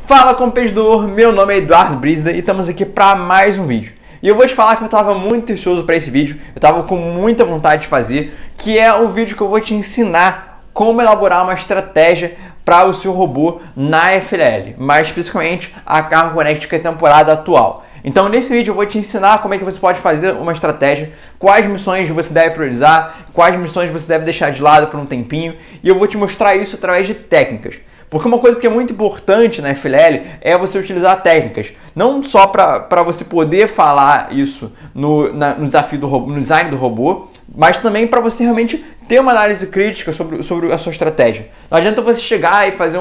Fala competidor, meu nome é Eduardo Brisda e estamos aqui para mais um vídeo. E eu vou te falar que eu estava muito ansioso para esse vídeo, eu estava com muita vontade de fazer, que é o vídeo que eu vou te ensinar como elaborar uma estratégia para o seu robô na FLL, mais especificamente a Carro Connect, que é a temporada atual. Então nesse vídeo eu vou te ensinar como é que você pode fazer uma estratégia, quais missões você deve priorizar, quais missões você deve deixar de lado por um tempinho, e eu vou te mostrar isso através de técnicas. Porque uma coisa que é muito importante na FLL é você utilizar técnicas, não só para você poder falar isso no desafio do robô, no design do robô, mas também para você realmente ter uma análise crítica sobre a sua estratégia. Não adianta você chegar e fazer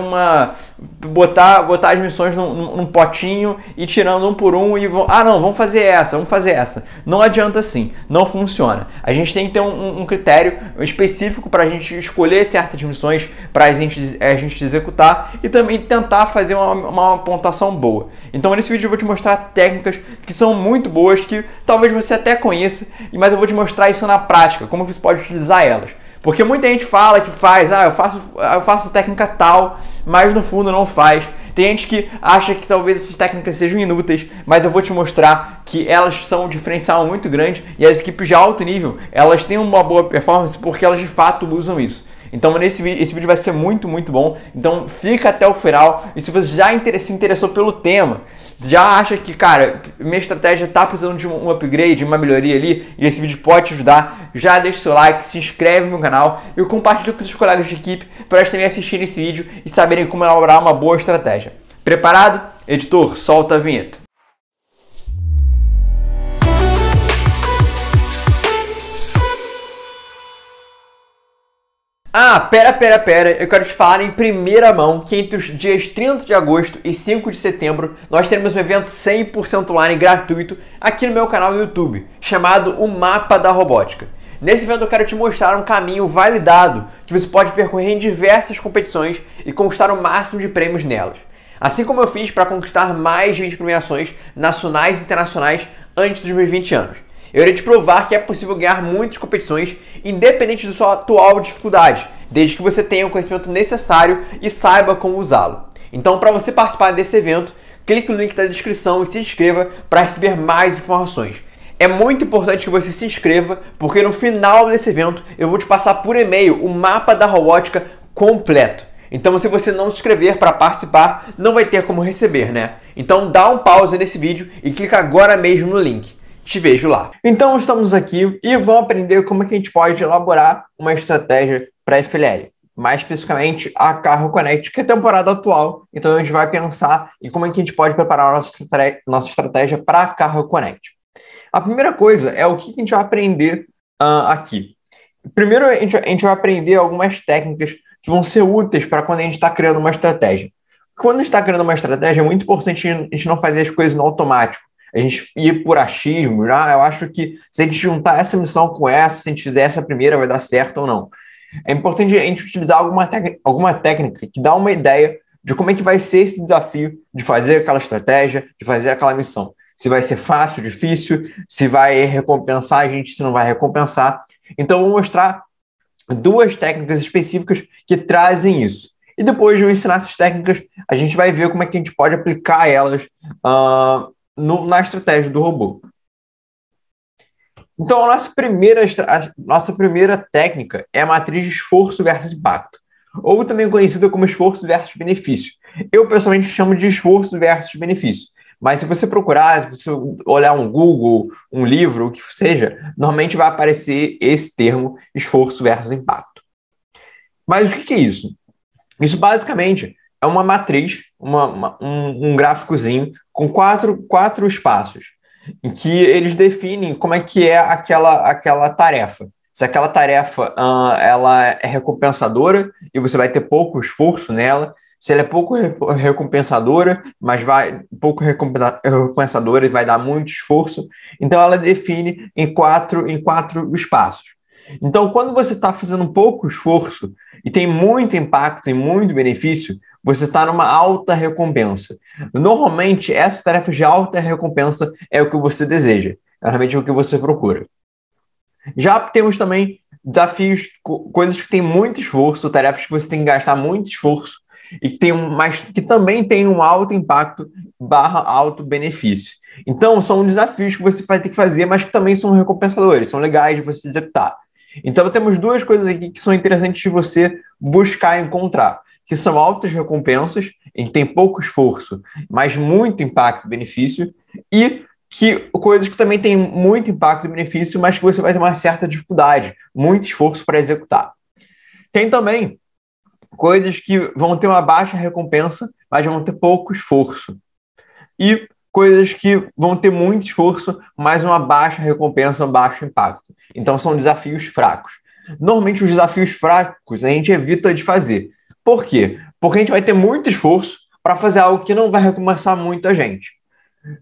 botar as missões num potinho e tirando um por um e não, vamos fazer essa. Não adianta assim, não funciona. A gente tem que ter um critério específico para a gente escolher certas missões para a gente executar e também tentar fazer uma pontuação boa. Então nesse vídeo eu vou te mostrar técnicas que são muito boas, que talvez você até conheça, mas eu vou te mostrar isso na prática, como você pode utilizar elas. Porque muita gente fala que faz, eu faço técnica tal, mas no fundo não faz. Tem gente que acha que talvez essas técnicas sejam inúteis, mas eu vou te mostrar que elas são um diferencial muito grande e as equipes de alto nível, elas têm uma boa performance porque elas de fato usam isso. Então esse vídeo vai ser muito bom, então fica até o final. E se você já se interessou pelo tema, já acha que, cara, minha estratégia está precisando de um upgrade, uma melhoria ali, e esse vídeo pode te ajudar, já deixa o seu like, se inscreve no meu canal e compartilha com seus colegas de equipe para eles também assistirem esse vídeo e saberem como elaborar uma boa estratégia. Preparado? Editor, solta a vinheta. Pera, eu quero te falar em primeira mão que entre os dias 30 de agosto e 5 de setembro nós teremos um evento 100% online gratuito aqui no meu canal do YouTube, chamado O Mapa da Robótica. Nesse evento eu quero te mostrar um caminho validado que você pode percorrer em diversas competições e conquistar o máximo de prêmios nelas. Assim como eu fiz para conquistar mais de 20 premiações nacionais e internacionais antes dos meus 20 anos. Eu irei te provar que é possível ganhar muitas competições, independente da sua atual dificuldade, desde que você tenha o conhecimento necessário e saiba como usá-lo. Então, para você participar desse evento, clique no link da descrição e se inscreva para receber mais informações. É muito importante que você se inscreva, porque no final desse evento eu vou te passar por e-mail o mapa da robótica completo. Então, se você não se inscrever para participar, não vai ter como receber, né? Então, dá um pause nesse vídeo e clica agora mesmo no link. Te vejo lá. Então estamos aqui e vamos aprender como é que a gente pode elaborar uma estratégia para a FLL. Mais especificamente a Carro Connect, que é a temporada atual. Então a gente vai pensar em como é que a gente pode preparar a nossa estratégia para a Carro Connect. A primeira coisa é o que a gente vai aprender aqui. Primeiro a gente vai aprender algumas técnicas que vão ser úteis para quando a gente está criando uma estratégia. Quando a gente está criando uma estratégia, é muito importante a gente não fazer as coisas no automático. A gente ir por achismo, eu acho que se a gente juntar essa missão com essa, se a gente fizer essa primeira, vai dar certo ou não. É importante a gente utilizar alguma técnica que dá uma ideia de como é que vai ser esse desafio de fazer aquela estratégia, de fazer aquela missão. Se vai ser fácil, difícil, se vai recompensar a gente, se não vai recompensar. Então, eu vou mostrar duas técnicas específicas que trazem isso. E depois de eu ensinar essas técnicas, a gente vai ver como é que a gente pode aplicar elas na estratégia do robô. Então, a nossa primeira técnica é a matriz de esforço versus impacto, ou também conhecida como esforço versus benefício. Eu, pessoalmente, chamo de esforço versus benefício. Mas se você procurar, se você olhar um Google, um livro, o que seja, normalmente vai aparecer esse termo, esforço versus impacto. Mas o que é isso? Isso, basicamente, é uma matriz, um gráficozinho com quatro espaços, em que eles definem como é que é aquela tarefa. Se aquela tarefa ela é recompensadora e você vai ter pouco esforço nela, se ela é pouco recompensadora, mas pouco recompensadora e vai dar muito esforço, então ela define em quatro espaços. Então, quando você está fazendo pouco esforço e tem muito impacto e muito benefício, você está numa alta recompensa. Normalmente, essa tarefa de alta recompensa é o que você deseja, é realmente o que você procura. Já temos também desafios, coisas que têm muito esforço, tarefas que você tem que gastar muito esforço, e mas que também tem um alto impacto barra alto benefício. Então, são desafios que você vai ter que fazer, mas que também são recompensadores, são legais de você executar. Então, temos duas coisas aqui que são interessantes de você buscar encontrar, que são altas recompensas, em que tem pouco esforço, mas muito impacto e benefício, e coisas que também têm muito impacto e benefício, mas que você vai ter uma certa dificuldade, muito esforço para executar. Tem também coisas que vão ter uma baixa recompensa, mas vão ter pouco esforço. E coisas que vão ter muito esforço, mas uma baixa recompensa, um baixo impacto. Então, são desafios fracos. Normalmente, os desafios fracos a gente evita de fazer. Por quê? Porque a gente vai ter muito esforço para fazer algo que não vai recompensar muito a gente.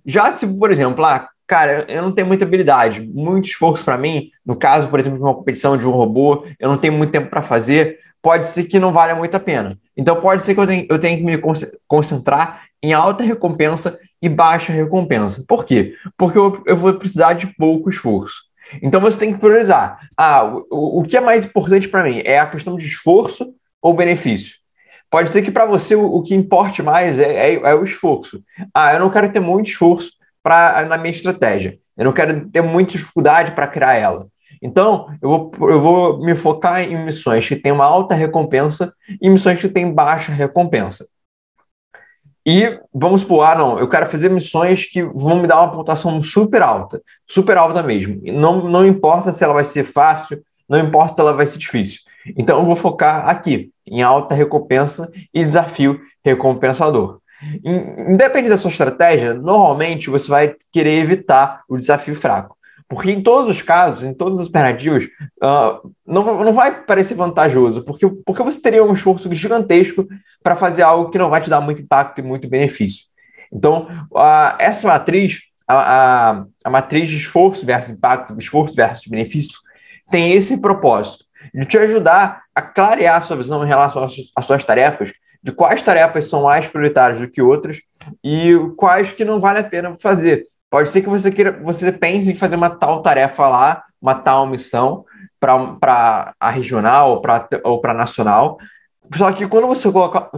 Já se, por exemplo, cara, eu não tenho muita habilidade, muito esforço para mim, no caso, por exemplo, de uma competição de um robô, eu não tenho muito tempo para fazer, pode ser que não valha muito a pena. Então, pode ser que eu tenha que me concentrar em alta recompensa e baixa recompensa. Por quê? Porque eu vou precisar de pouco esforço. Então, você tem que priorizar. O que é mais importante para mim? É a questão de esforço ou benefício? Pode ser que para você o que importe mais é o esforço. Eu não quero ter muito esforço na minha estratégia. Eu não quero ter muita dificuldade para criar ela. Então, eu vou me focar em missões que têm uma alta recompensa e missões que têm baixa recompensa. E vamos supor, eu quero fazer missões que vão me dar uma pontuação super alta mesmo. Não importa se ela vai ser fácil, não importa se ela vai ser difícil. Então, eu vou focar aqui, em alta recompensa e desafio recompensador. Independente da sua estratégia, normalmente você vai querer evitar o desafio fraco. Porque em todos os casos, em todas as alternativas, não vai parecer vantajoso, porque você teria um esforço gigantesco para fazer algo que não vai te dar muito impacto e muito benefício. Então, essa matriz, a matriz de esforço versus impacto, esforço versus benefício, tem esse propósito, de te ajudar a clarear a sua visão em relação às suas tarefas, de quais tarefas são mais prioritárias do que outras e quais que não vale a pena fazer. Pode ser que você pense em fazer uma tal tarefa lá, uma tal missão para a regional ou para a nacional. Só que quando você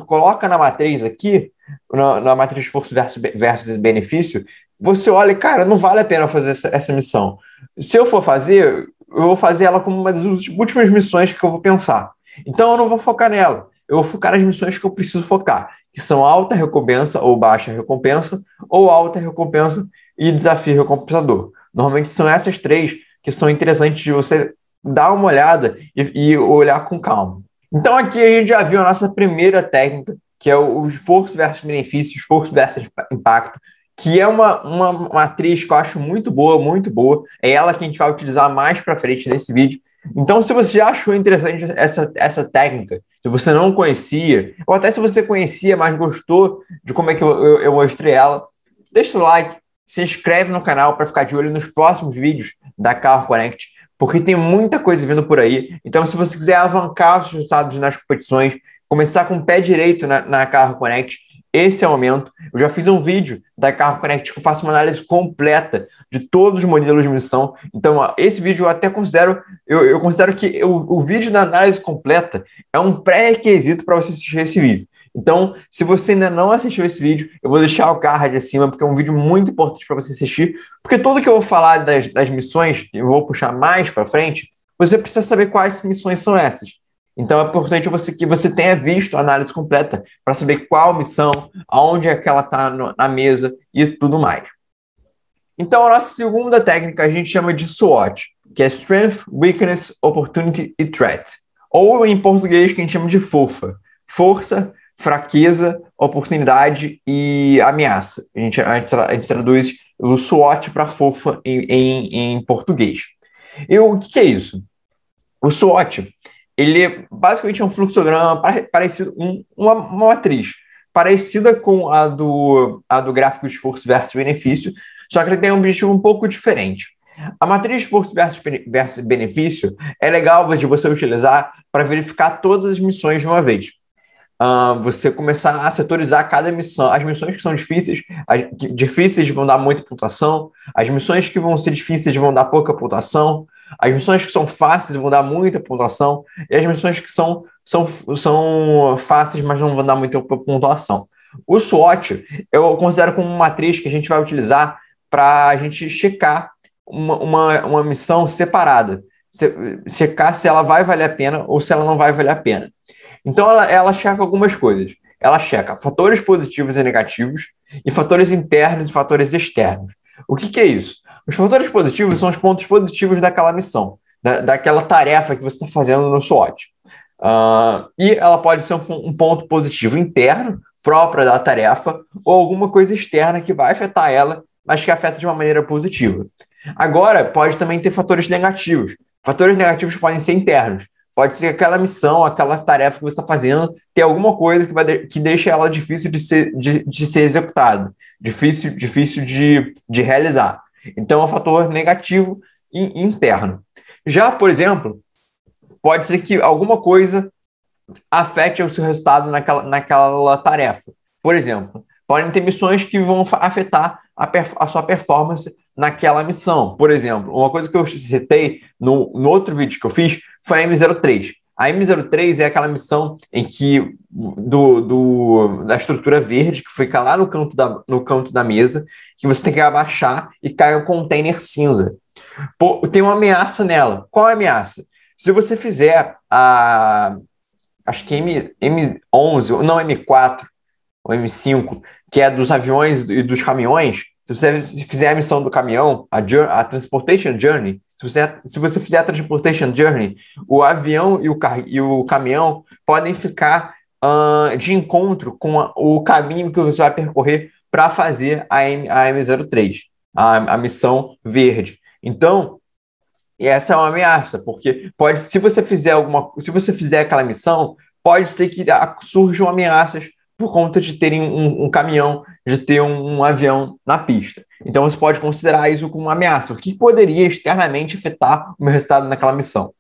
coloca na matriz aqui, na matriz de esforço versus benefício, você olha, cara, não vale a pena fazer essa missão. Se eu for fazer, eu vou fazer ela como uma das últimas missões que eu vou pensar. Então eu não vou focar nela. Eu vou focar nas missões que eu preciso focar, que são alta recompensa ou baixa recompensa, ou alta recompensa e desafio recompensador. Normalmente são essas três que são interessantes de você dar uma olhada e olhar com calma. Então aqui a gente já viu a nossa primeira técnica, que é o esforço versus benefício, esforço versus impacto, que é uma matriz que eu acho muito boa, muito boa. É ela que a gente vai utilizar mais para frente nesse vídeo. Então, se você já achou interessante essa técnica, se você não conhecia, ou até se você conhecia, mas gostou de como é que eu mostrei ela, deixa o like, se inscreve no canal para ficar de olho nos próximos vídeos da Carro Connect, porque tem muita coisa vindo por aí. Então, se você quiser alavancar os resultados nas competições, começar com o pé direito na Carro Connect, esse é o momento. Eu já fiz um vídeo da Carro Connect que eu faço uma análise completa de todos os modelos de missão. Então, esse vídeo eu até considero, eu considero que o vídeo da análise completa é um pré-requisito para você assistir esse vídeo. Então, se você ainda não assistiu esse vídeo, eu vou deixar o card acima, porque é um vídeo muito importante para você assistir, porque tudo que eu vou falar das missões, eu vou puxar mais para frente, você precisa saber quais missões são essas. Então, é importante que você tenha visto a análise completa para saber qual missão, aonde é que ela está na mesa e tudo mais. Então, a nossa segunda técnica a gente chama de SWOT, que é Strength, Weakness, Opportunity e Threat. Ou, em português, que a gente chama de FOFA. Força, fraqueza, oportunidade e ameaça. A gente traduz o SWOT para FOFA em português. E o que é isso? O SWOT, ele basicamente é um fluxograma parecido, uma matriz parecida com a do gráfico de esforço versus benefício, só que ele tem um objetivo um pouco diferente. A matriz de esforço versus benefício é legal de você utilizar para verificar todas as missões de uma vez. Você começar a setorizar cada missão. As missões que são difíceis vão dar muita pontuação, as missões que vão ser difíceis vão dar pouca pontuação, As missões que são fáceis vão dar muita pontuação, e as missões que são fáceis, mas não vão dar muita pontuação. O SWOT eu considero como uma matriz que a gente vai utilizar para a gente checar uma missão separada. Checar se ela vai valer a pena ou se ela não vai valer a pena. Então, ela checa algumas coisas. Ela checa fatores positivos e negativos e fatores internos e fatores externos. O que é isso? Os fatores positivos são os pontos positivos daquela missão, daquela tarefa que você está fazendo no SWOT. E ela pode ser um ponto positivo interno, próprio da tarefa, ou alguma coisa externa que vai afetar ela, mas que afeta de uma maneira positiva. Agora, pode também ter fatores negativos. Fatores negativos podem ser internos. Pode ser aquela missão, aquela tarefa que você está fazendo, ter alguma coisa que deixa ela difícil de ser executada, difícil de realizar. Então, é um fator negativo interno. Já, por exemplo, pode ser que alguma coisa afete o seu resultado naquela tarefa. Por exemplo, podem ter missões que vão afetar a sua performance naquela missão. Por exemplo, uma coisa que eu citei no outro vídeo que eu fiz foi a M03. A M03 é aquela missão em que da estrutura verde, que fica lá no canto da mesa, que você tem que abaixar e cai um container cinza. Tem uma ameaça nela. Qual é a ameaça? Se você fizer acho que M11, não M4, ou M5, que é dos aviões e dos caminhões, se você fizer a missão do caminhão, a Transportation Journey, se você fizer a Transportation Journey, o avião e o caminhão podem ficar de encontro com o caminho que você vai percorrer para fazer a M03, a missão verde. Então, essa é uma ameaça, porque se você fizer aquela missão, pode ser que surjam ameaças por conta de terem um caminhão, de ter um avião na pista. Então, você pode considerar isso como uma ameaça. O que poderia externamente afetar o meu resultado naquela missão?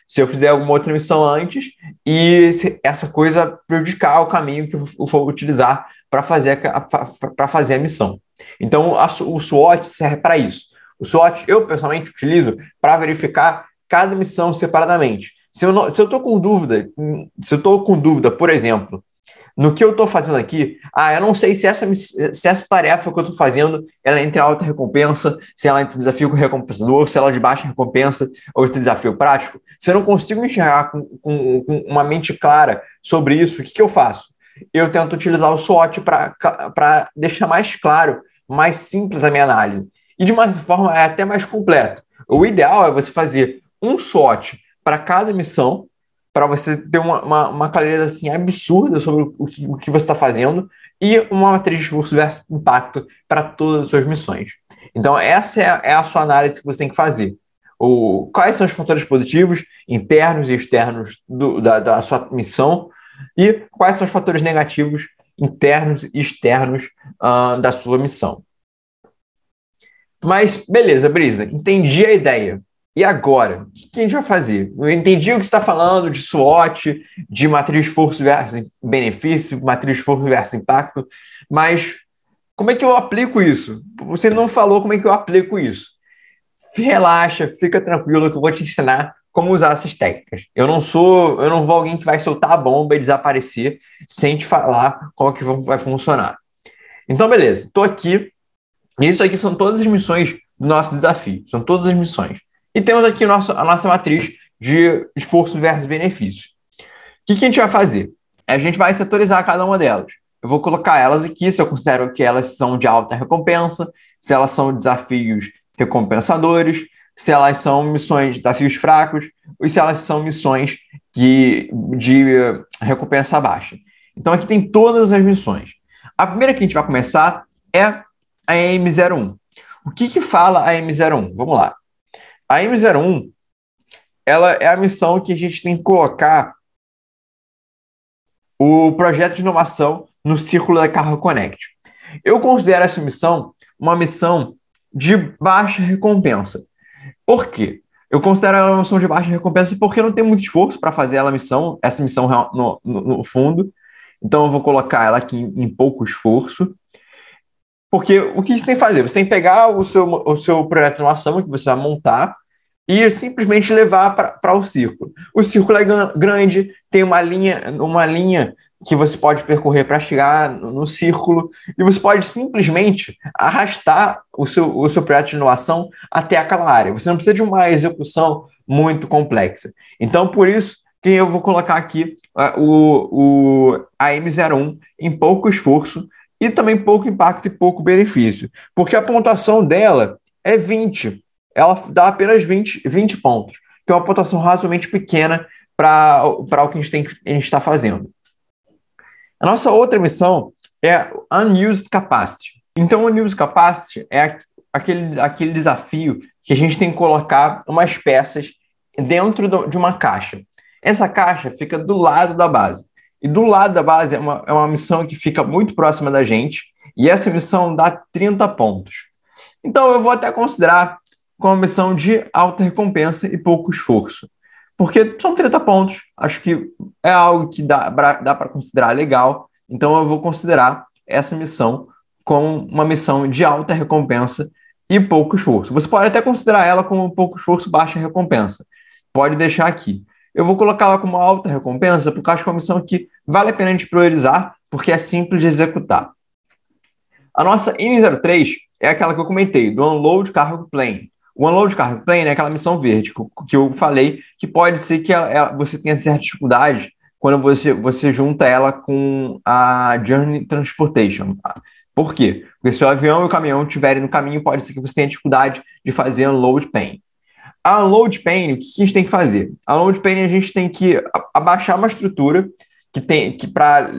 Se eu fizer alguma outra missão antes e essa coisa prejudicar o caminho que eu for utilizar para fazer a missão. Então, o SWOT serve para isso. O SWOT eu, pessoalmente, utilizo para verificar cada missão separadamente. Se eu estou com dúvida, por exemplo, no que eu estou fazendo aqui, eu não sei se essa tarefa que eu estou fazendo ela é entre alta recompensa, se ela é entre desafio recompensador, se ela é de baixa recompensa ou entre desafio prático. Se eu não consigo enxergar com uma mente clara sobre isso, o que eu faço? Eu tento utilizar o SWOT para deixar mais claro, mais simples a minha análise. E de uma forma é até mais completo. O ideal é você fazer um SWOT para cada missão, para você ter uma clareza assim, absurda sobre o que você está fazendo e uma matriz de esforço versus impacto para todas as suas missões. Então, essa é a sua análise que você tem que fazer. Quais são os fatores positivos, internos e externos da sua missão e quais são os fatores negativos, internos e externos da sua missão. Mas, beleza, Brisa, entendi a ideia. E agora? O que a gente vai fazer? Eu entendi o que você está falando de SWOT, de matriz de esforço versus benefício, matriz de esforço versus impacto, mas como é que eu aplico isso? Você não falou como é que eu aplico isso. Relaxa, fica tranquilo que eu vou te ensinar como usar essas técnicas. Eu não vou alguém que vai soltar a bomba e desaparecer sem te falar como que vai funcionar. Então, beleza, estou aqui. Isso aqui são todas as missões do nosso desafio. São todas as missões. E temos aqui a nossa matriz de esforço versus benefício. O que a gente vai fazer? A gente vai setorizar cada uma delas. Eu vou colocar elas aqui, se eu considero que elas são de alta recompensa, se elas são desafios recompensadores, se elas são missões de desafios fracos, ou se elas são missões de recompensa baixa. Então aqui tem todas as missões. A primeira que a gente vai começar é a M01. O que fala a M01? Vamos lá. A M01, ela é a missão que a gente tem que colocar o projeto de inovação no círculo da Carro Connect. Eu considero essa missão uma missão de baixa recompensa. Por quê? Eu considero ela uma missão de baixa recompensa porque não tem muito esforço para fazer essa missão no fundo. Então eu vou colocar ela aqui em pouco esforço. Porque o que você tem que fazer? Você tem que pegar o seu projeto de inovação que você vai montar e simplesmente levar para o círculo. O círculo é grande, tem uma linha que você pode percorrer para chegar no círculo, e você pode simplesmente arrastar o seu projeto de inovação até aquela área. Você não precisa de uma execução muito complexa. Então, por isso que eu vou colocar aqui a M01 em pouco esforço e também pouco impacto e pouco benefício, porque a pontuação dela é 20. Ela dá apenas 20 pontos, que é uma pontuação razoavelmente pequena para o que a gente está fazendo. A nossa outra missão é Unused Capacity. Então, Unused Capacity é aquele desafio que a gente tem que colocar umas peças dentro de uma caixa. Essa caixa fica do lado da base. E do lado da base é uma missão que fica muito próxima da gente, e essa missão dá 30 pontos. Então, eu vou até considerar como uma missão de alta recompensa e pouco esforço. Porque são 30 pontos, acho que é algo que dá para considerar legal, então eu vou considerar essa missão como uma missão de alta recompensa e pouco esforço. Você pode até considerar ela como pouco esforço, baixa recompensa. Pode deixar aqui. Eu vou colocá-la como alta recompensa, porque acho que é uma missão que vale a pena a gente priorizar, porque é simples de executar. A nossa M03 é aquela que eu comentei, do Unload Cargo Plane. O Unload Cargo Plane é aquela missão verde que eu falei que pode ser que você tenha certa dificuldade quando você junta ela com a Journey Transportation. Por quê? Porque se o avião e o caminhão estiverem no caminho, pode ser que você tenha dificuldade de fazer Unload Pane. A Unload Pane, o que a gente tem que fazer? A Unload Pane, a gente tem que abaixar uma estrutura que para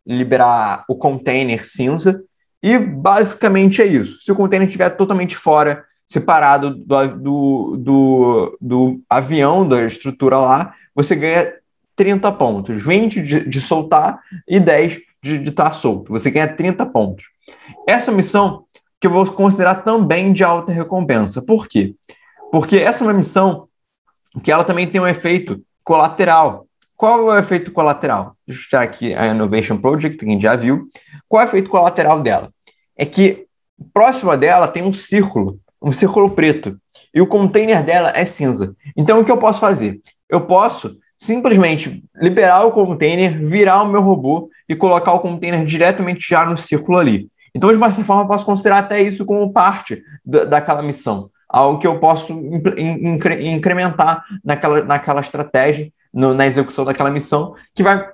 liberar o container cinza, e basicamente é isso. Se o container estiver totalmente fora, separado do avião, da estrutura lá, você ganha 30 pontos. 20 de soltar e 10 de estar solto. Você ganha 30 pontos. Essa missão que eu vou considerar também de alta recompensa. Por quê? Porque essa é uma missão que ela também tem um efeito colateral. Qual é o efeito colateral? Deixa eu tirar aqui a Innovation Project, que a gente já viu. Qual é o efeito colateral dela? É que próxima dela tem um círculo preto, e o container dela é cinza. Então, o que eu posso fazer? Eu posso simplesmente liberar o container, virar o meu robô e colocar o container diretamente já no círculo ali. Então, de uma certa forma, eu posso considerar até isso como parte daquela missão, algo que eu posso incrementar naquela estratégia, na execução daquela missão, que vai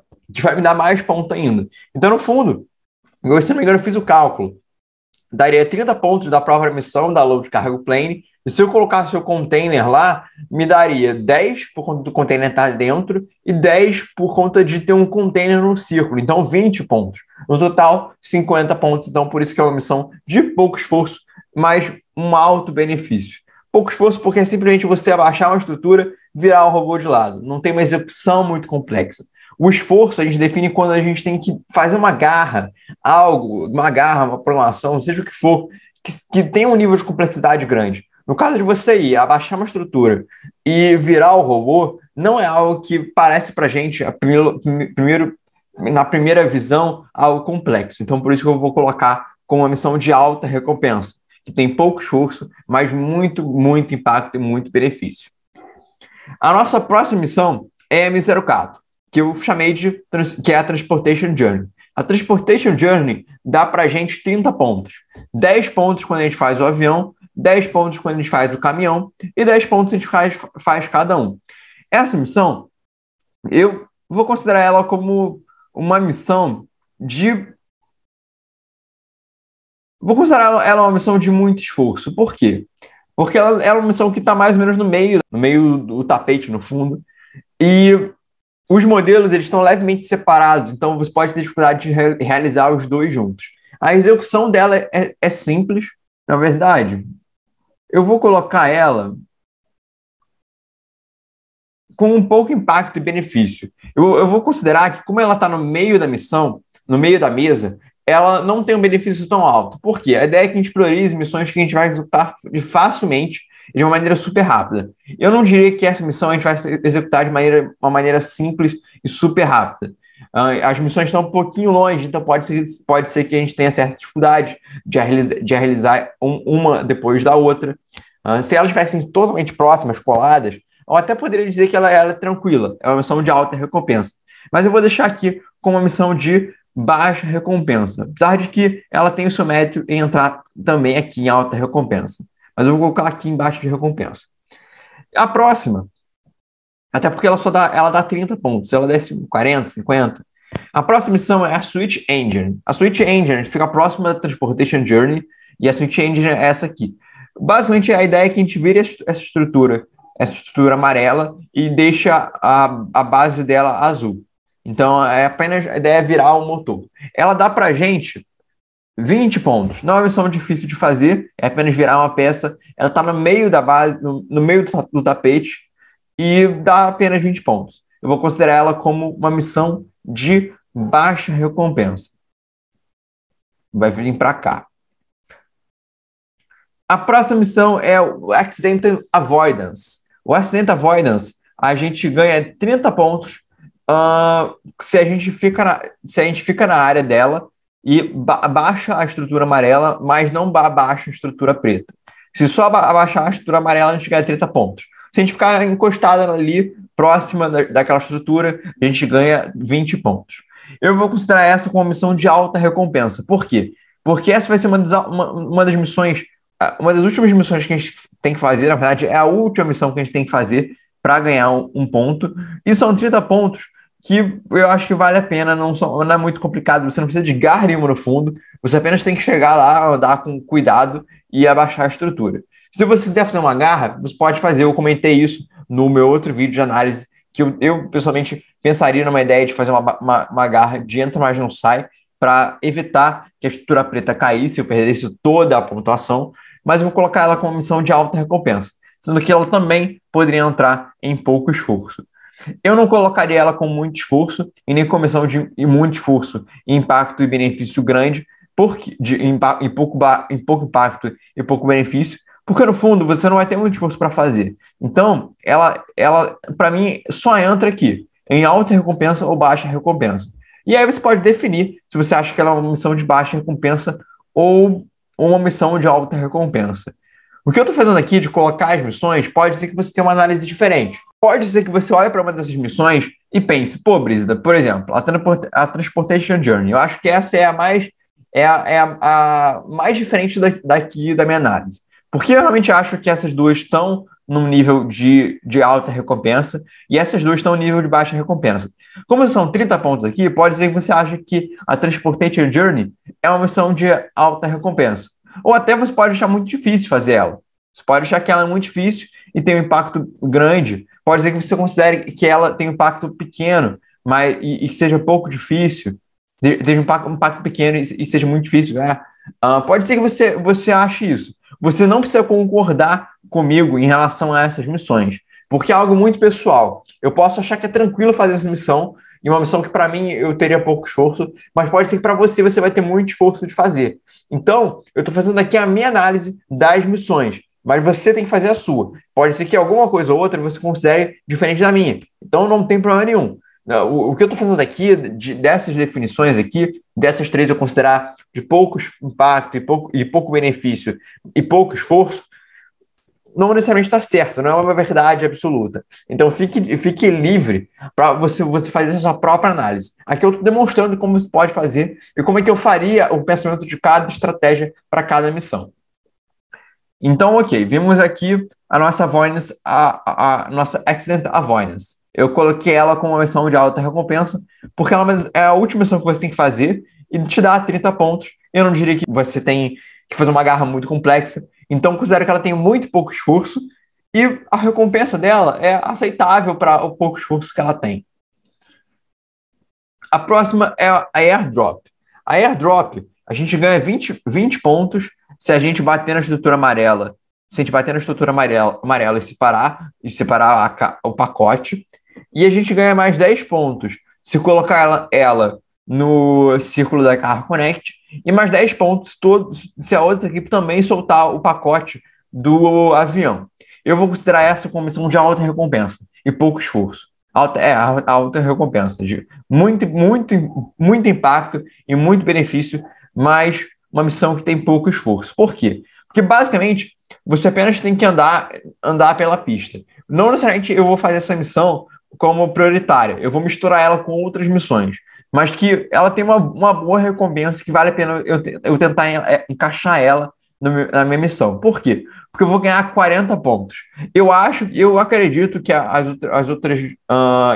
me dar mais ponto ainda. Então, no fundo, se não me engano, eu fiz o cálculo. Daria 30 pontos da própria missão da Load Cargo Plane, e se eu colocasse o container lá, me daria 10 por conta do container estar dentro e 10 por conta de ter um container no círculo. Então, 20 pontos. No total, 50 pontos. Então, por isso que é uma missão de pouco esforço, mas um alto benefício. Pouco esforço porque é simplesmente você abaixar uma estrutura, virar o robô de lado. Não tem uma execução muito complexa. O esforço a gente define quando a gente tem que fazer uma garra, uma programação, seja o que for, que tenha um nível de complexidade grande. No caso de você ir abaixar uma estrutura e virar o robô, não é algo que parece para a gente, na primeira visão, algo complexo. Então, por isso que eu vou colocar como uma missão de alta recompensa, que tem pouco esforço, mas muito, muito impacto e muito benefício. A nossa próxima missão é a M04, que eu chamei que é a Transportation Journey. A Transportation Journey dá para a gente 30 pontos. 10 pontos quando a gente faz o avião, 10 pontos quando a gente faz o caminhão e 10 pontos a gente faz cada um. Essa missão, eu vou considerar ela como uma missão Vou considerar ela uma missão de muito esforço. Por quê? Porque ela é uma missão que está mais ou menos no meio do tapete, no fundo. E os modelos eles estão levemente separados, então você pode ter dificuldade de realizar os dois juntos. A execução dela é simples, na verdade. Eu vou colocar ela com um pouco impacto e benefício. Eu vou considerar que, como ela está no meio da missão, no meio da mesa, ela não tem um benefício tão alto. Por quê? A ideia é que a gente priorize missões que a gente vai executar facilmente, de uma maneira super rápida. Eu não diria que essa missão a gente vai executar de uma maneira simples e super rápida. As missões estão um pouquinho longe, então pode ser que a gente tenha certa dificuldade de realizar uma depois da outra. Se elas estivessem totalmente próximas, coladas, eu até poderia dizer que ela é tranquila, é uma missão de alta recompensa. Mas eu vou deixar aqui como uma missão de baixa recompensa, apesar de que ela tem o seu mérito em entrar também aqui em alta recompensa. Mas eu vou colocar aqui em baixa de recompensa. A próxima, até porque ela dá 30 pontos, ela desce 40, 50. A próxima missão é a Switch Engine. A Switch Engine fica próxima da Transportation Journey, e a Switch Engine é essa aqui. Basicamente, a ideia é que a gente vire essa estrutura amarela, e deixa a base dela azul. Então, a ideia é virar o motor. Ela dá pra gente 20 pontos. Não é uma missão difícil de fazer, é apenas virar uma peça. Ela está no meio da base, no meio do tapete, e dá apenas 20 pontos. Eu vou considerar ela como uma missão de baixa recompensa. Vai vir para cá. A próxima missão é o Accident Avoidance. O Accident Avoidance, a gente ganha 30 pontos se a gente fica na área dela e baixa a estrutura amarela, mas não baixa a estrutura preta. Se só abaixar a estrutura amarela, a gente ganha 30 pontos. Se a gente ficar encostada ali, próxima daquela estrutura, a gente ganha 20 pontos. Eu vou considerar essa como uma missão de alta recompensa. Por quê? Porque essa vai ser uma das missões, uma das últimas missões que a gente tem que fazer. Na verdade, é a última missão que a gente tem que fazer para ganhar um ponto. E são 30 pontos que eu acho que vale a pena, não é muito complicado, você não precisa de garra nenhuma no fundo, você apenas tem que chegar lá, andar com cuidado e abaixar a estrutura. Se você quiser fazer uma garra, você pode fazer, eu comentei isso no meu outro vídeo de análise, que eu pessoalmente pensaria numa ideia de fazer uma garra de entra, mas não sai, para evitar que a estrutura preta caísse, eu perdesse toda a pontuação, mas eu vou colocar ela como missão de alta recompensa, sendo que ela também poderia entrar em pouco esforço. Eu não colocaria ela com muito esforço e nem com missão de muito esforço, impacto e benefício grande, em pouco impacto e pouco benefício, porque no fundo você não vai ter muito esforço para fazer. Então, ela para mim, só entra aqui, em alta recompensa ou baixa recompensa. E aí você pode definir se você acha que ela é uma missão de baixa recompensa ou uma missão de alta recompensa. O que eu estou fazendo aqui de colocar as missões pode ser que você tenha uma análise diferente. Pode ser que você olhe para uma dessas missões e pense, pô, Brígida, por exemplo, a Transportation Journey. Eu acho que essa é a mais diferente daqui da minha análise. Porque eu realmente acho que essas duas estão num nível de alta recompensa e essas duas estão no nível de baixa recompensa. Como são 30 pontos aqui, pode ser que você ache que a Transportation Journey é uma missão de alta recompensa. Ou até você pode achar muito difícil fazer ela. Você pode achar que ela é muito difícil e tem um impacto grande. Pode ser que você considere que ela tem um impacto pequeno, e que seja pouco difícil, seja um impacto pequeno e seja muito difícil. Pode ser que você ache isso. Você não precisa concordar comigo em relação a essas missões, porque é algo muito pessoal. Eu posso achar que é tranquilo fazer essa missão, e uma missão que para mim eu teria pouco esforço, mas pode ser que para você vai ter muito esforço de fazer. Então, eu estou fazendo aqui a minha análise das missões, mas você tem que fazer a sua. Pode ser que alguma coisa ou outra você considere diferente da minha. Então, não tem problema nenhum. O que eu estou fazendo aqui, dessas definições aqui, dessas três eu considerar de pouco impacto e pouco benefício e pouco esforço, não necessariamente está certo, não é uma verdade absoluta. Então, fique livre para você fazer a sua própria análise. Aqui eu estou demonstrando como você pode fazer e como é que eu faria o pensamento de cada estratégia para cada missão. Então, ok, vimos aqui a nossa avoidance, a nossa Accident Avoidance. Eu coloquei ela como uma missão de alta recompensa, porque ela é a última missão que você tem que fazer e te dá 30 pontos. Eu não diria que você tem que fazer uma garra muito complexa, então considero que ela tem muito pouco esforço e a recompensa dela é aceitável para o pouco esforço que ela tem. A próxima é a Airdrop. A Airdrop, a gente ganha 20 pontos se a gente bater na estrutura amarela. Se a gente bater na estrutura amarela e separar o pacote. E a gente ganha mais 10 pontos se colocar ela no círculo da Car Connect. E mais 10 pontos se a outra equipe também soltar o pacote do avião. Eu vou considerar essa como missão de alta recompensa e pouco esforço. Alta recompensa, de muito impacto e muito benefício, mas uma missão que tem pouco esforço. Por quê? Porque basicamente você apenas tem que andar pela pista. Não necessariamente eu vou fazer essa missão como prioritária, eu vou misturar ela com outras missões, mas que ela tem uma boa recompensa que vale a pena eu tentar encaixar ela na minha missão. Por quê? Porque eu vou ganhar 40 pontos. Eu acredito que as outras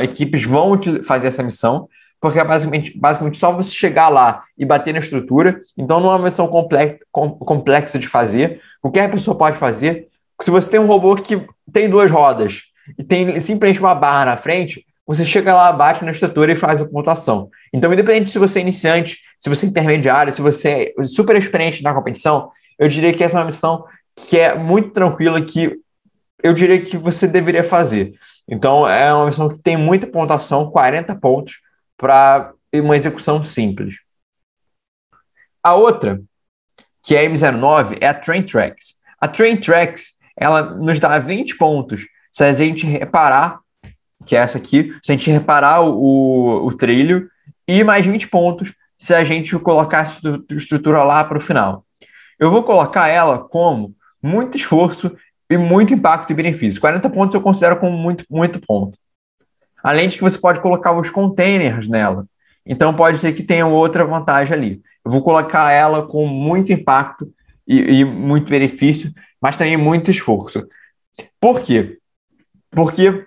equipes vão fazer essa missão, porque é basicamente só você chegar lá e bater na estrutura. Então não é uma missão complexa de fazer. Qualquer pessoa pode fazer. Se você tem um robô que tem 2 rodas e tem simplesmente uma barra na frente, você chega lá, bate na estrutura e faz a pontuação. Então, independente se você é iniciante, se você é intermediário, se você é super experiente na competição, eu diria que essa é uma missão que é muito tranquila, que eu diria que você deveria fazer. Então, é uma missão que tem muita pontuação, 40 pontos, para uma execução simples. A outra, que é a M09, é a Train Tracks. A Train Tracks, ela nos dá 20 pontos se a gente reparar, que é essa aqui, se a gente reparar o trilho, e mais 20 pontos se a gente colocar a estrutura lá para o final. Eu vou colocar ela como muito esforço e muito impacto e benefício. 40 pontos eu considero como muito ponto. Além de que você pode colocar os containers nela. Então pode ser que tenha outra vantagem ali. Eu vou colocar ela com muito impacto e muito benefício, mas também muito esforço. Por quê? Porque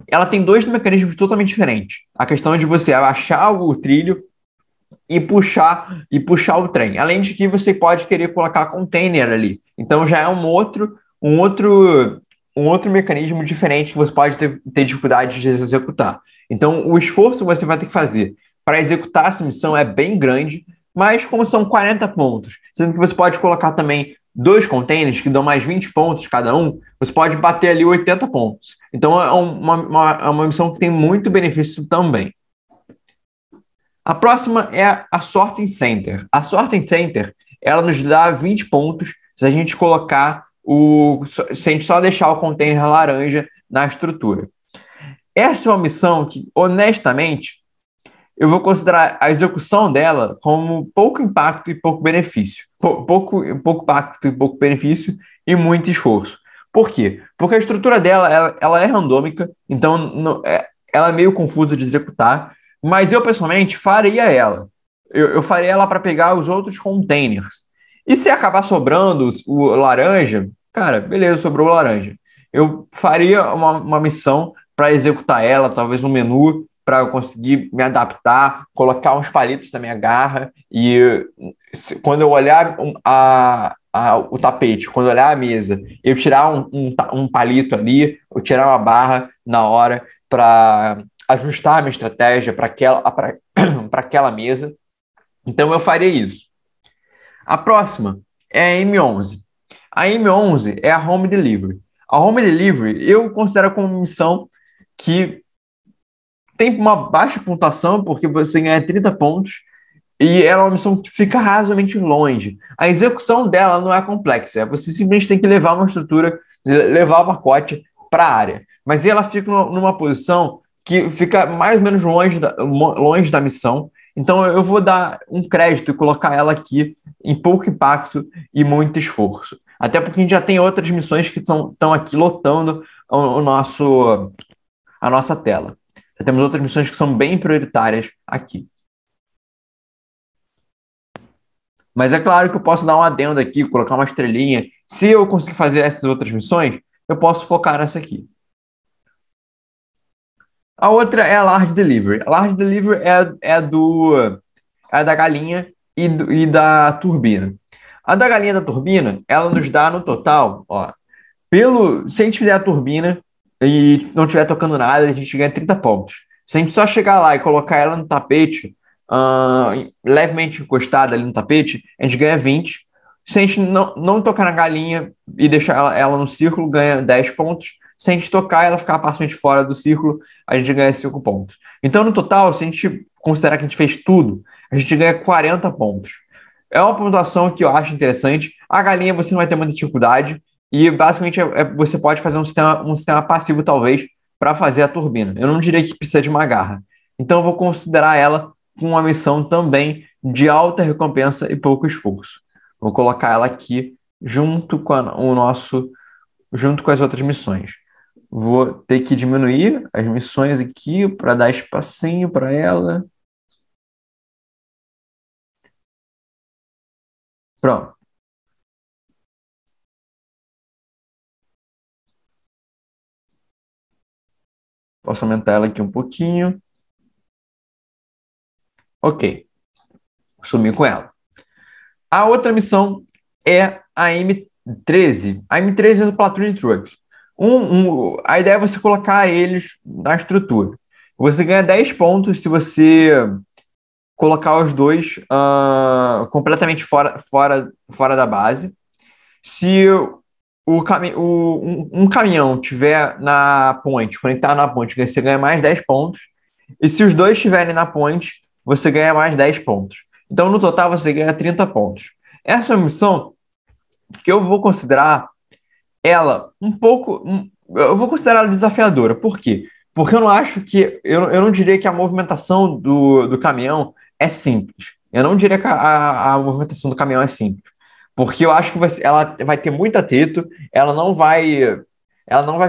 ela tem 2 mecanismos totalmente diferentes. A questão é de você abaixar o trilho e puxar o trem. Além de que você pode querer colocar container ali. Então já é um outro mecanismo diferente que você pode ter dificuldade de executar. Então o esforço que você vai ter que fazer para executar essa missão é bem grande, mas como são 40 pontos, sendo que você pode colocar também 2 containers que dão mais 20 pontos cada um, você pode bater ali 80 pontos. Então é uma missão que tem muito benefício também. A próxima é a Sorting Center. A Sorting Center, ela nos dá 20 pontos se a gente colocar se a gente só deixar o container laranja na estrutura. Essa é uma missão que, honestamente, eu vou considerar a execução dela como pouco impacto e pouco benefício. Pouco impacto e pouco benefício e muito esforço. Por quê? Porque a estrutura dela ela é randômica, então ela é meio confusa de executar, mas eu, pessoalmente, faria ela. Eu faria ela para pegar os outros containers. E se acabar sobrando o laranja, cara, beleza, sobrou o laranja. Eu faria uma missão para executar ela, talvez um menu, para eu conseguir me adaptar, colocar uns palitos na minha garra e quando eu olhar o tapete, quando eu olhar a mesa, eu tirar um palito ali, eu tirar uma barra na hora para ajustar a minha estratégia para aquela mesa. Então eu faria isso. A próxima é a M11. A M11 é a Home Delivery. A Home Delivery eu considero como missão que tem uma baixa pontuação, porque você ganha 30 pontos, e ela é uma missão que fica razoavelmente longe. A execução dela não é complexa, você simplesmente tem que levar uma estrutura, levar o pacote para a área. Mas ela fica numa posição que fica mais ou menos longe da missão, então eu vou dar um crédito e colocar ela aqui em pouco impacto e muito esforço. Até porque a gente já tem outras missões que estão aqui lotando a nossa tela. Já temos outras missões que são bem prioritárias aqui. Mas é claro que eu posso dar um adendo aqui, colocar uma estrelinha. Se eu conseguir fazer essas outras missões, eu posso focar nessa aqui. A outra é a Large Delivery. A Large Delivery é da galinha e da turbina. A da galinha e da turbina, ela nos dá no total, ó, se a gente fizer a turbina e não estiver tocando nada, a gente ganha 30 pontos. Se a gente só chegar lá e colocar ela no tapete, levemente encostada ali no tapete, a gente ganha 20. Se a gente não tocar na galinha e deixar ela no círculo, ganha 10 pontos. Se a gente tocar ela ficar parcialmente fora do círculo, a gente ganha 5 pontos. Então, no total, se a gente considerar que a gente fez tudo, a gente ganha 40 pontos. É uma pontuação que eu acho interessante. A galinha você não vai ter muita dificuldade e, basicamente, você pode fazer um sistema passivo, talvez, para fazer a turbina. Eu não diria que precisa de uma garra. Então, eu vou considerar ela com uma missão também de alta recompensa e pouco esforço. Vou colocar ela aqui junto com junto com as outras missões. Vou ter que diminuir as missões aqui para dar espacinho para ela. Pronto. Posso aumentar ela aqui um pouquinho. Ok. Sumi com ela. A outra missão é a M13. A M13 é do Platoon Troops. A ideia é você colocar eles na estrutura. Você ganha 10 pontos se você colocar os dois completamente fora da base. Se um caminhão tiver na ponte, conectado na ponte, você ganha mais 10 pontos. E se os dois estiverem na ponte, você ganha mais 10 pontos. Então, no total, você ganha 30 pontos. Essa é uma missão que eu vou considerar ela eu vou considerar ela desafiadora. Por quê? Porque eu não acho que. Eu não diria que a movimentação do caminhão é simples. Eu não diria que a movimentação do caminhão é simples. Porque eu acho que ela vai ter muito atrito, ela não vai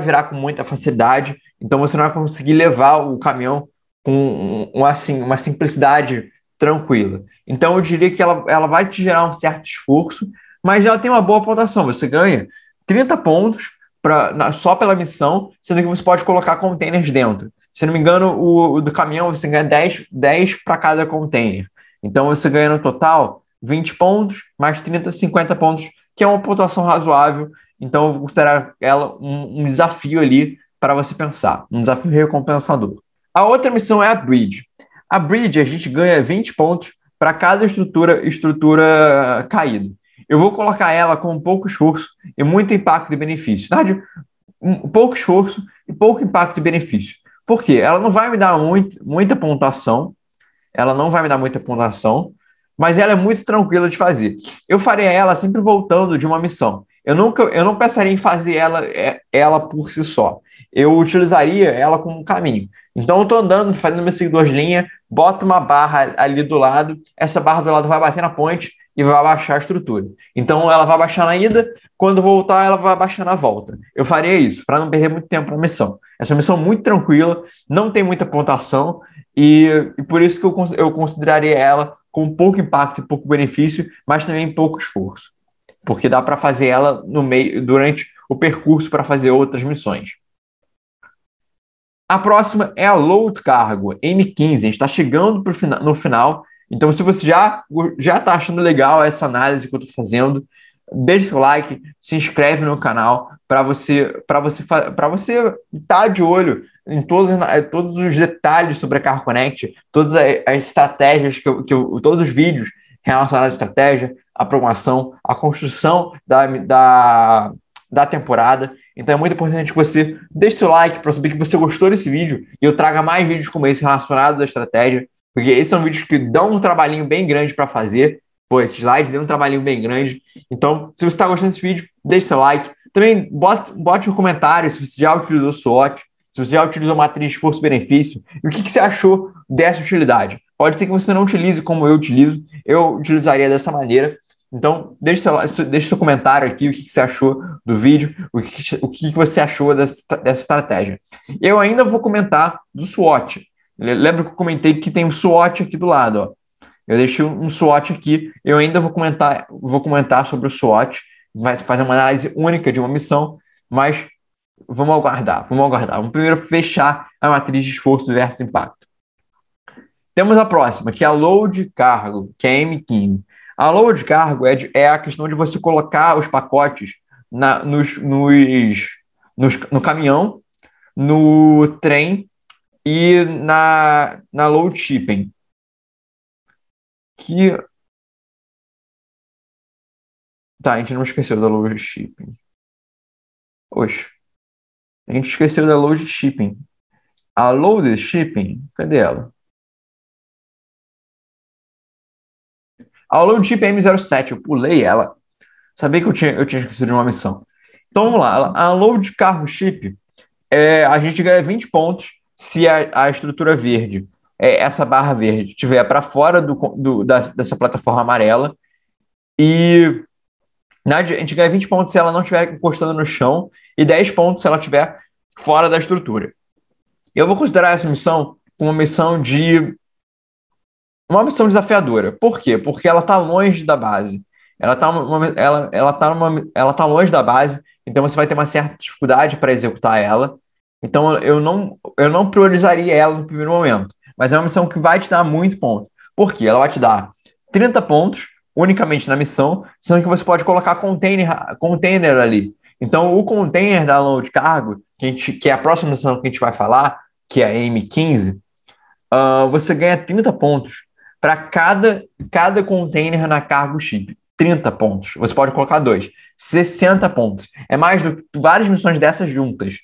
virar com muita facilidade, então você não vai conseguir levar o caminhão com uma simplicidade tranquila. Então eu diria que ela vai te gerar um certo esforço, mas ela tem uma boa pontuação. Você ganha 30 pontos só pela missão, sendo que você pode colocar containers dentro. Se não me engano, o do caminhão você ganha 10 para cada container. Então você ganha no total 20 pontos, mais 30, 50 pontos, que é uma pontuação razoável. Então eu vou considerar ela um desafio ali para você pensar, um desafio recompensador. A outra missão é a Bridge. A Bridge a gente ganha 20 pontos para cada estrutura caída. Eu vou colocar ela com pouco esforço e muito impacto e benefício. Na verdade, pouco esforço e pouco impacto e benefício. Por quê? Ela não vai me dar muita pontuação. Ela não vai me dar muita pontuação, mas ela é muito tranquila de fazer. Eu faria ela sempre voltando de uma missão. Eu não pensaria em fazer ela por si só. Eu utilizaria ela como um caminho. Então eu estou andando, fazendo minhas seguidores de linha, boto uma barra ali do lado, essa barra do lado vai bater na ponte e vai abaixar a estrutura. Então ela vai baixar na ida, quando voltar ela vai baixar na volta. Eu faria isso, para não perder muito tempo na missão. Essa é uma missão muito tranquila, não tem muita pontuação, e por isso que eu consideraria ela com pouco impacto e pouco benefício, mas também pouco esforço. Porque dá para fazer ela durante o percurso para fazer outras missões. A próxima é a Load Cargo, M15. A gente está chegando no final. Então, se você já está achando legal essa análise que eu estou fazendo, deixe seu like, se inscreve no canal para você estar de olho em todos os detalhes sobre a Car Connect, todas as estratégias todos os vídeos relacionados à estratégia, à programação, à construção da temporada. Então é muito importante que você deixe seu like para saber que você gostou desse vídeo e eu traga mais vídeos como esse relacionados à estratégia, porque esses são vídeos que dão um trabalhinho bem grande para fazer. Pô, esses slides dão um trabalhinho bem grande. Então, se você está gostando desse vídeo, deixe seu like. Também bote um comentário se você já utilizou SWOT, se você já utilizou matriz de esforço-benefício, e o que você achou dessa utilidade. Pode ser que você não utilize como eu utilizo, eu utilizaria dessa maneira. Então, deixe seu comentário aqui, o que você achou do vídeo, o que você achou dessa estratégia. Eu ainda vou comentar do SWOT. Lembra que eu comentei que tem um SWOT aqui do lado, ó. Eu deixei um SWOT aqui, eu ainda vou comentar sobre o SWOT, vai fazer uma análise única de uma missão, mas vamos aguardar. Vamos primeiro fechar a matriz de esforço versus impacto. Temos a próxima, que é a Load Cargo, que é a M15. A Load Cargo é a questão de você colocar os pacotes no caminhão, no trem e na Load Shipping. Tá, a gente não esqueceu da Load Shipping. Oxe, a gente esqueceu da Load Shipping. A Load Shipping, cadê ela? A Load Shipping M07, eu pulei ela. Sabia que eu tinha esquecido de uma missão. Então vamos lá, a Load Cargo Ship, a gente ganha 20 pontos se a estrutura verde, essa barra verde, estiver para fora dessa plataforma amarela. E A gente ganha 20 pontos se ela não estiver encostando no chão e 10 pontos se ela estiver fora da estrutura. Eu vou considerar essa missão uma missão desafiadora. Por quê? Porque ela está longe da base. Ela tá longe da base, então você vai ter uma certa dificuldade para executar ela. Então eu não priorizaria ela no primeiro momento. Mas é uma missão que vai te dar muito ponto. Por quê? Ela vai te dar 30 pontos unicamente na missão, sendo que você pode colocar container ali. Então, o container da load cargo, que é a próxima missão que a gente vai falar, que é a M15, você ganha 30 pontos para cada container na cargo chip. 30 pontos. Você pode colocar dois. 60 pontos. É mais do que várias missões dessas juntas.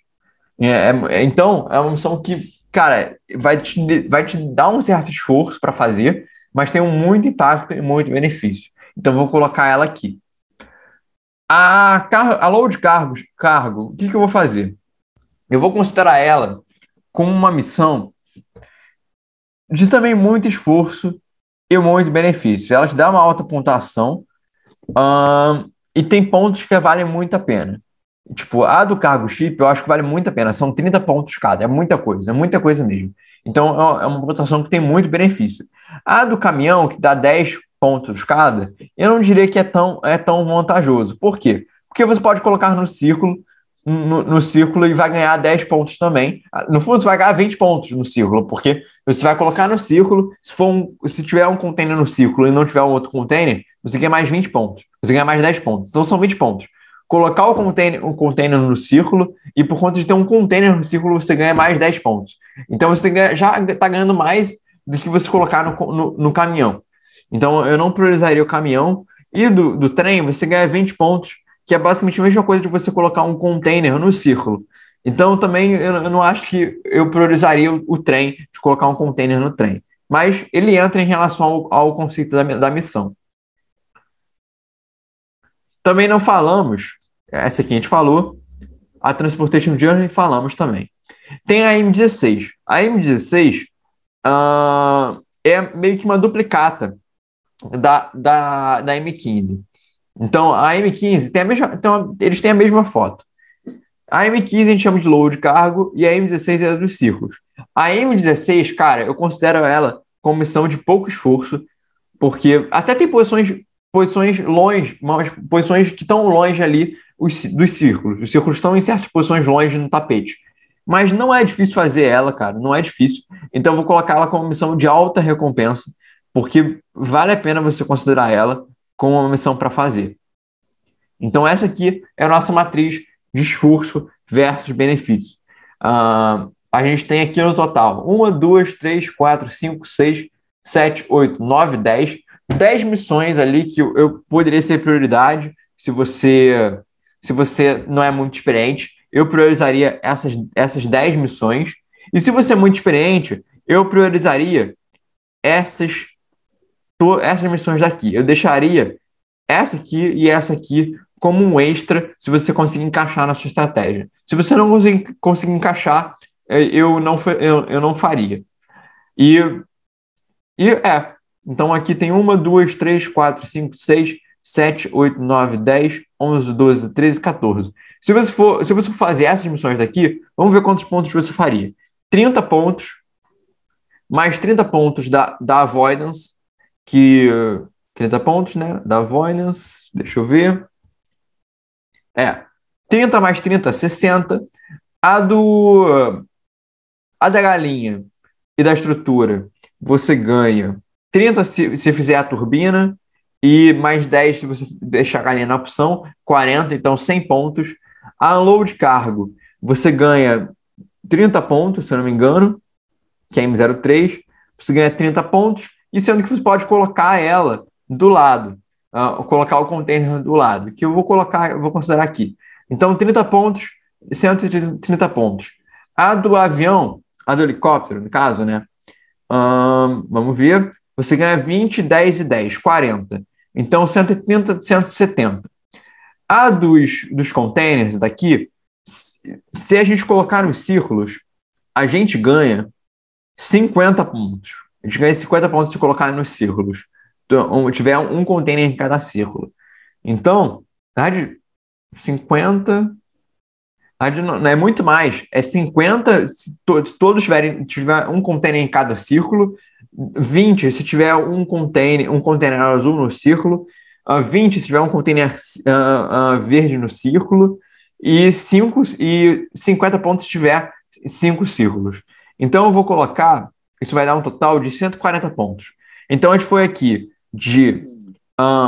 Então, é uma missão que, cara, vai te dar um certo esforço para fazer, mas tem muito impacto e muito benefício. Então, vou colocar ela aqui. A load cargo, o que eu vou fazer? Eu vou considerar ela como uma missão de também muito esforço e muito benefício. Ela te dá uma alta pontuação e tem pontos que valem muito a pena. Tipo, a do cargo chip eu acho que vale muito a pena. São 30 pontos cada. É muita coisa mesmo. Então, é uma pontuação que tem muito benefício. A do caminhão, que dá 10 pontos cada, eu não diria que é tão vantajoso. Por quê? Porque você pode colocar no círculo e vai ganhar 10 pontos também. No fundo, você vai ganhar 20 pontos no círculo, porque você vai colocar no círculo, se tiver um container no círculo e não tiver um outro container, você ganha mais 20 pontos. Você ganha mais 10 pontos. Então, são 20 pontos. Colocar o container no círculo e por conta de ter um container no círculo, você ganha mais 10 pontos. Então, você já está ganhando mais do que você colocar no caminhão. Então, eu não priorizaria o caminhão. E do trem, você ganha 20 pontos, que é basicamente a mesma coisa de você colocar um container no círculo. Então, também, eu não acho que eu priorizaria o trem, de colocar um container no trem. Mas ele entra em relação ao conceito da missão. Também não falamos, essa aqui a gente falou, a Transportation Journey falamos também. Tem a M16. A M16 é meio que uma duplicata da M15. Então, a M15 tem a mesma, então, eles têm a mesma foto. A M15 a gente chama de load cargo e a M16 é dos círculos. A M16, cara, eu considero ela como missão de pouco esforço, porque até tem posições longe, mas posições que estão longe ali dos círculos. Os círculos estão em certas posições longe no tapete. Mas não é difícil fazer ela, cara, não é difícil. Então eu vou colocar ela como missão de alta recompensa, porque vale a pena você considerar ela como uma missão para fazer. Então essa aqui é a nossa matriz de esforço versus benefício. A gente tem aqui no total 1, 2, 3, 4, 5, 6, 7, 8, 9, 10. 10 missões ali que eu poderia ser prioridade se você não é muito experiente. Eu priorizaria essas 10 missões. E se você é muito experiente, eu priorizaria essas missões daqui. Eu deixaria essa aqui e essa aqui como um extra se você conseguir encaixar na sua estratégia. Se você não conseguir encaixar, eu não faria. Então aqui tem 1, 2, 3, 4, 5, 6, 7, 8, 9, 10, 11, 12, 13, 14. Se você for fazer essas missões daqui, vamos ver quantos pontos você faria. 30 pontos, mais 30 pontos da Avoidance, 30 pontos, né? Da Avoidance, deixa eu ver. 30 mais 30, 60. A da galinha e da estrutura, você ganha 30 se fizer a turbina, e mais 10 se você deixar a galinha na opção, 40, então 100 pontos. A unload cargo, você ganha 30 pontos, se eu não me engano, que é M03, você ganha 30 pontos, e sendo que você pode colocar ela do lado, colocar o container do lado, que eu vou considerar aqui. Então, 30 pontos, 130 pontos. A do avião, a do helicóptero, no caso, né? Vamos ver. Você ganha 20, 10 e 10, 40. Então, 130, 170. A dos containers daqui, se a gente colocar nos círculos, a gente ganha 50 pontos. A gente ganha 50 pontos se colocar nos círculos. Então, tiver um container em cada círculo. Então, Na verdade, 50. Na verdade, não é muito mais. É 50 se todos tiver um container em cada círculo. 20 se tiver um container azul no círculo. 20 se tiver um container verde no círculo. E 50 pontos se tiver 5 círculos. Então eu vou colocar, isso vai dar um total de 140 pontos. Então a gente foi aqui de,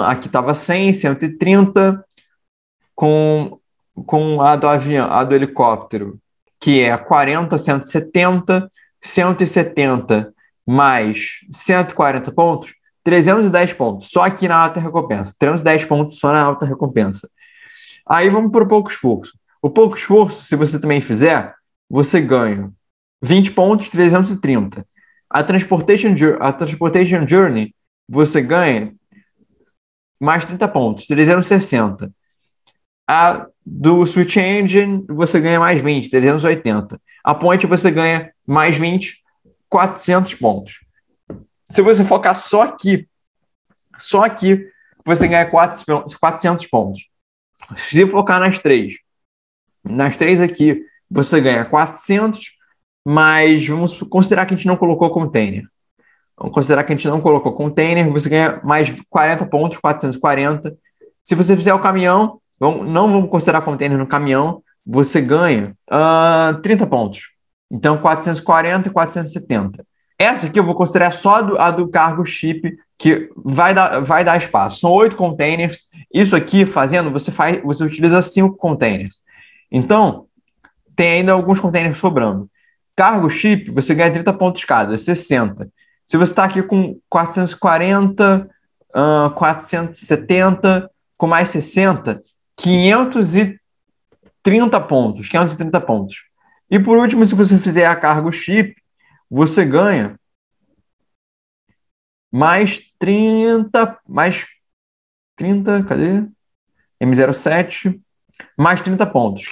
aqui estava 100, 130, com, com a do avião, a do helicóptero, que é 40, 170, 170 mais 140 pontos, 310 pontos, só aqui na alta recompensa. 310 pontos só na alta recompensa. Aí vamos para o pouco esforço. O pouco esforço, se você também fizer, você ganha 20 pontos, 330. A Transportation Journey, você ganha mais 30 pontos, 360. A do Switch Engine, você ganha mais 20, 380. A Point, você ganha mais 20, 400 pontos. Se você focar só aqui, você ganha 400 pontos. Se focar nas três aqui, você ganha 400, mas vamos considerar que a gente não colocou container. Vamos considerar que a gente não colocou container, você ganha mais 40 pontos, 440. Se você fizer o caminhão, não vamos considerar container no caminhão, você ganha 30 pontos. Então, 440 e 470. Essa aqui eu vou considerar só a do cargo ship, que vai dar espaço. São 8 containers. Isso aqui, fazendo, você utiliza 5 containers. Então, tem ainda alguns containers sobrando. Cargo ship, você ganha 30 pontos cada, 60. Se você está aqui com 440, 470, com mais 60, 530 pontos. 530 pontos. E por último, se você fizer a cargo ship, você ganha mais 30, cadê? M07, mais 30 pontos.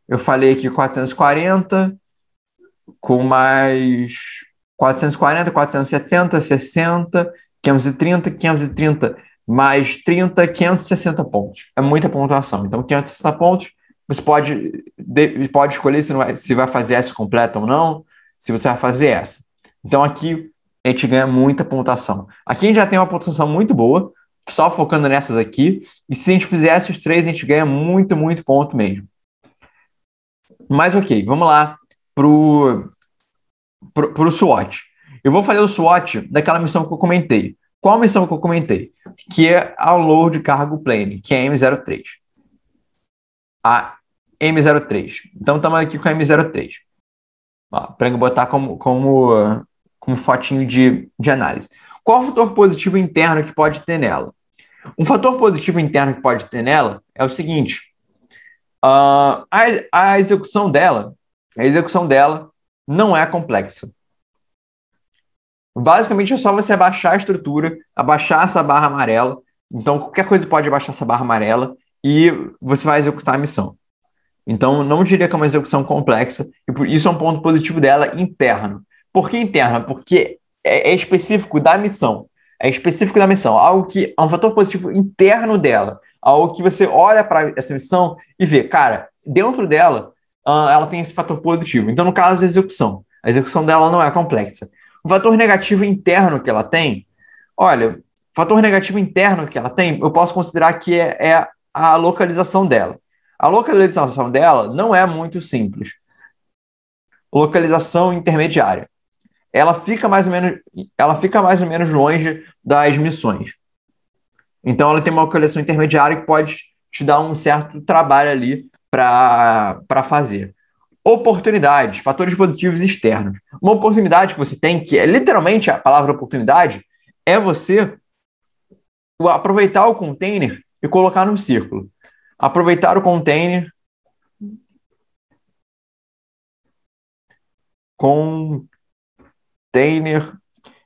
Eu falei aqui 440, com mais 440, 470, 60, 530, 530, mais 30, 560 pontos. É muita pontuação. Então, 560 pontos, você pode escolher se vai fazer essa completa ou não, se você vai fazer essa. Então, aqui a gente ganha muita pontuação. Aqui a gente já tem uma pontuação muito boa, só focando nessas aqui. E se a gente fizesse os três, a gente ganha muito, muito ponto mesmo. Mas ok, vamos lá pro SWOT. Eu vou fazer o SWOT daquela missão que eu comentei. Qual missão que eu comentei? Que é a Load Cargo Plane, que é a M03. A M03. Então, estamos aqui com a M03. Para eu botar como fotinho de análise. Qual o fator positivo interno que pode ter nela? Um fator positivo interno que pode ter nela é o seguinte. A execução dela não é complexa. Basicamente é só você abaixar a estrutura, abaixar essa barra amarela. Então, qualquer coisa pode abaixar essa barra amarela e você vai executar a missão. Então, não diria que é uma execução complexa, e por isso é um ponto positivo dela interno. Por que interno? Porque é específico da missão. É específico da missão. Algo que é um fator positivo interno dela. Algo que você olha para essa missão e vê, cara, dentro dela, ela tem esse fator positivo. Então, no caso da execução, a execução dela não é complexa. O fator negativo interno que ela tem, olha, o fator negativo interno que ela tem, eu posso considerar que é a localização dela. A localização dela não é muito simples. Localização intermediária. Ela fica mais ou menos longe das missões. Então, ela tem uma localização intermediária que pode te dar um certo trabalho ali para fazer. Oportunidades, fatores positivos externos. Uma oportunidade que você tem, que é literalmente a palavra oportunidade, é você aproveitar o container e colocar no círculo. Aproveitar o container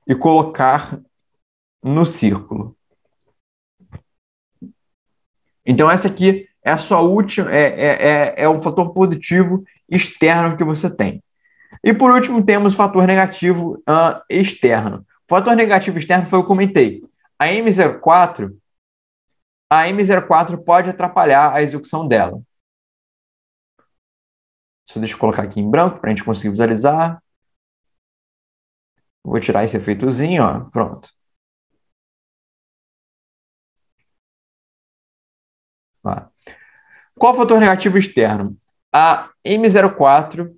e colocar no círculo. Então, essa aqui é a sua última, é um fator positivo externo que você tem. E por último, temos o fator negativo externo. O fator negativo externo foi o que eu comentei. A M04, a M04 pode atrapalhar a execução dela. Deixa eu colocar aqui em branco para a gente conseguir visualizar. Vou tirar esse efeitozinho, ó. Pronto. Tá. Qual fator negativo externo? A M04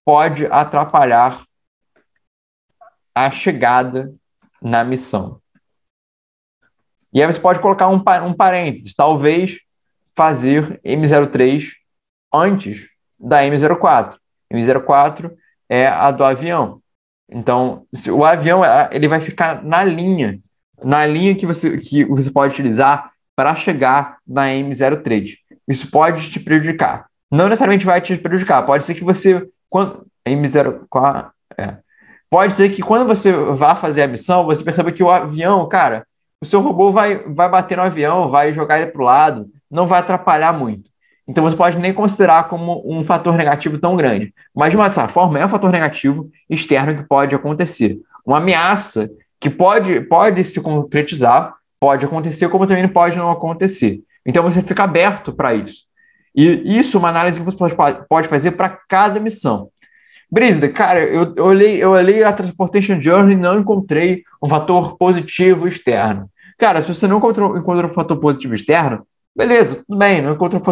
pode atrapalhar a chegada na missão. E aí você pode colocar um parênteses, talvez fazer M03 antes da M04. M04 é a do avião. Então, o avião ele vai ficar na linha que você pode utilizar para chegar na M03. Isso pode te prejudicar. Não necessariamente vai te prejudicar. Pode ser que você... M04... Pode ser que quando você vá fazer a missão, você perceba que o avião, cara, o seu robô vai bater no avião, vai jogar ele para o lado, não vai atrapalhar muito. Então você pode nem considerar como um fator negativo tão grande. Mas, de uma certa forma, é um fator negativo externo que pode acontecer. Uma ameaça que pode se concretizar, pode acontecer, como também pode não acontecer. Então você fica aberto para isso. E isso é uma análise que você pode fazer para cada missão. Brígida, cara, eu olhei a Transportation Journey e não encontrei um fator positivo externo. Cara, se você não encontrou um fator positivo externo, beleza, tudo bem, não encontrou um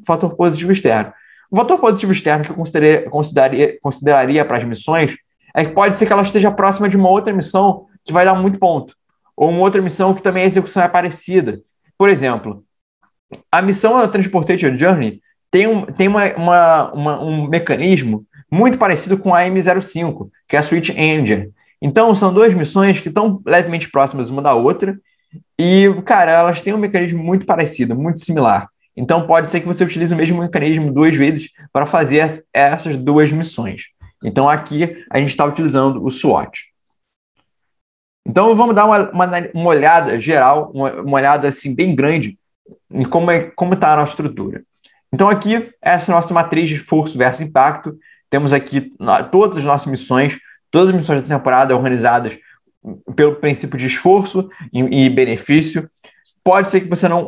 fator positivo externo. O fator positivo externo que eu consideraria para as missões é que pode ser que ela esteja próxima de uma outra missão que vai dar muito ponto. Ou uma outra missão que também a execução é parecida. Por exemplo, a missão da Transportation Journey tem um mecanismo muito parecido com a M05, que é a Switch Engine. Então, são duas missões que estão levemente próximas uma da outra e, cara, elas têm um mecanismo muito parecido, muito similar. Então, pode ser que você utilize o mesmo mecanismo duas vezes para fazer essas duas missões. Então, aqui a gente está utilizando o SWOT. Então, vamos dar uma olhada geral, uma olhada assim bem grande em como está a nossa estrutura. Então, aqui, essa é a nossa matriz de esforço versus impacto. Temos aqui todas as nossas missões, todas as missões da temporada organizadas pelo princípio de esforço e benefício. Pode ser que você não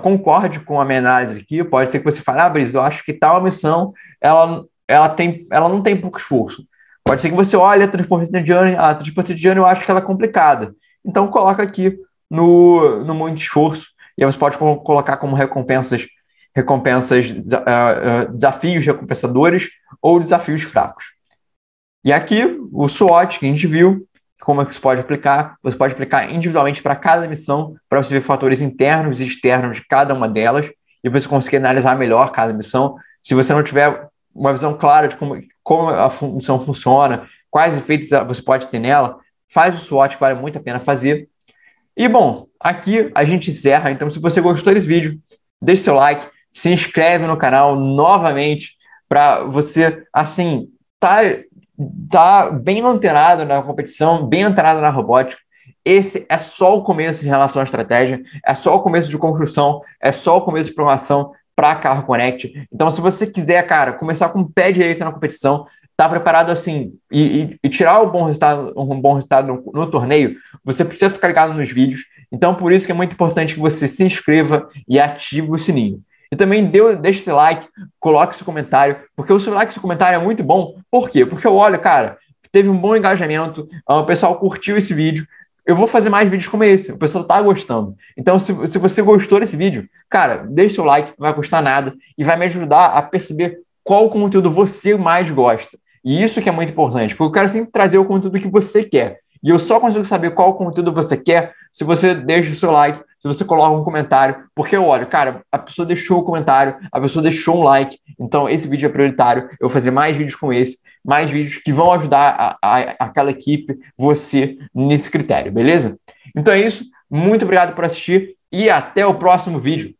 concorde com a minha análise aqui, pode ser que você fale, Brice, eu acho que tal missão ela não tem pouco esforço. Pode ser que você olhe a Transportation Journey, eu acho que ela é complicada. Então, coloca aqui no muito esforço, e aí você pode colocar como recompensas desafios recompensadores ou desafios fracos. E aqui, o SWOT que a gente viu, como é que você pode aplicar individualmente para cada missão, para você ver fatores internos e externos de cada uma delas, e você conseguir analisar melhor cada missão. Se você não tiver uma visão clara de como a missão funciona, quais efeitos você pode ter nela, faz o SWOT, que vale muito a pena fazer. E, bom, aqui a gente encerra. Então, se você gostou desse vídeo, deixe seu like, se inscreve no canal novamente para você, assim, tá bem antenado na competição, bem antenado na robótica. Esse é só o começo em relação à estratégia, é só o começo de construção, é só o começo de programação para Carro Connect. Então, se você quiser, cara, começar com o pé direito na competição, tá preparado assim e tirar um bom resultado no torneio, você precisa ficar ligado nos vídeos. Então, por isso que é muito importante que você se inscreva e ative o sininho. E também deixe seu like, coloque seu comentário, porque o seu like e seu comentário é muito bom. Por quê? Porque eu olho, cara, teve um bom engajamento, o pessoal curtiu esse vídeo, eu vou fazer mais vídeos como esse, o pessoal tá gostando. Então, se você gostou desse vídeo, cara, deixe seu like, não vai custar nada, e vai me ajudar a perceber qual conteúdo você mais gosta. E isso que é muito importante, porque eu quero sempre trazer o conteúdo que você quer. E eu só consigo saber qual conteúdo você quer se você deixa o seu like, se você coloca um comentário, porque eu olho, cara, a pessoa deixou o comentário, a pessoa deixou um like, então esse vídeo é prioritário, eu vou fazer mais vídeos como esse, mais vídeos que vão ajudar aquela equipe, você, nesse critério, beleza? Então é isso, muito obrigado por assistir e até o próximo vídeo.